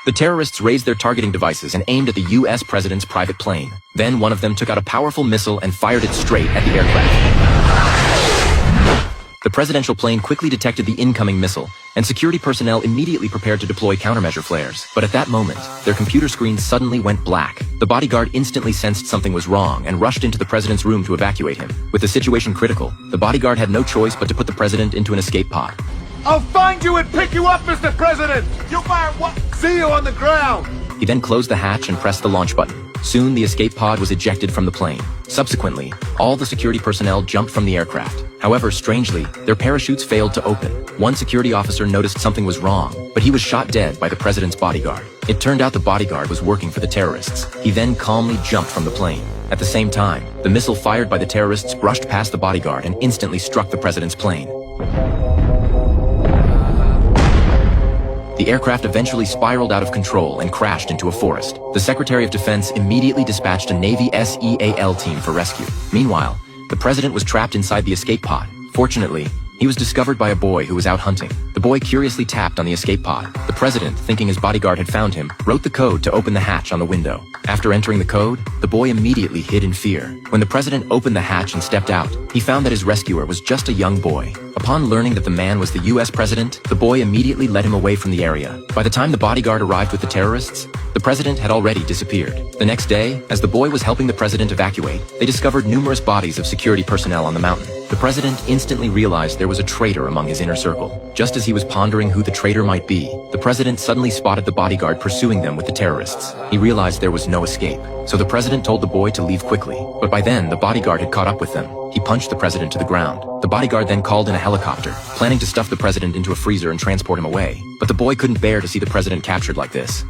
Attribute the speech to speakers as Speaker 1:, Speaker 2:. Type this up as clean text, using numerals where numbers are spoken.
Speaker 1: The terrorists raised their targeting devices and aimed at the U.S. president's private plane. Then one of them took out a powerful missile and fired it straight at the aircraft. The presidential plane quickly detected the incoming missile, and security personnel immediately prepared to deploy countermeasure flares. But at that moment, their computer screens suddenly went black. The bodyguard instantly sensed something was wrong and rushed into the president's room to evacuate him. With the situation critical, the bodyguard had no choice but to put the president into an escape pod.
Speaker 2: I'll find you and pick you up, Mr. President! You might see you on the ground!
Speaker 1: He then closed the hatch and pressed the launch button. Soon, the escape pod was ejected from the plane. Subsequently, all the security personnel jumped from the aircraft. However, strangely, their parachutes failed to open. One security officer noticed something was wrong, but he was shot dead by the president's bodyguard. It turned out the bodyguard was working for the terrorists. He then calmly jumped from the plane. At the same time, the missile fired by the terrorists brushed past the bodyguard and instantly struck the president's plane. The aircraft eventually spiraled out of control and crashed into a forest. The Secretary of Defense immediately dispatched a Navy SEAL team for rescue. Meanwhile, the president was trapped inside the escape pod. Fortunately, he was discovered by a boy who was out hunting. The boy curiously tapped on the escape pod. The president, thinking his bodyguard had found him, wrote the code to open the hatch on the window. After entering the code, the boy immediately hid in fear. When the president opened the hatch and stepped out, he found that his rescuer was just a young boy. Upon learning that the man was the U.S. president, the boy immediately led him away from the area. By the time the bodyguard arrived with the terrorists, the president had already disappeared. The next day, as the boy was helping the president evacuate, they discovered numerous bodies of security personnel on the mountain. The president instantly realized there was a traitor among his inner circle. Just as he was pondering who the traitor might be, the president suddenly spotted the bodyguard pursuing them with the terrorists. He realized there was no escape, so the president told the boy to leave quickly. But by then, the bodyguard had caught up with them. He punched the president to the ground. The bodyguard then called in a helicopter, planning to stuff the president into a freezer and transport him away. But the boy couldn't bear to see the president captured like this.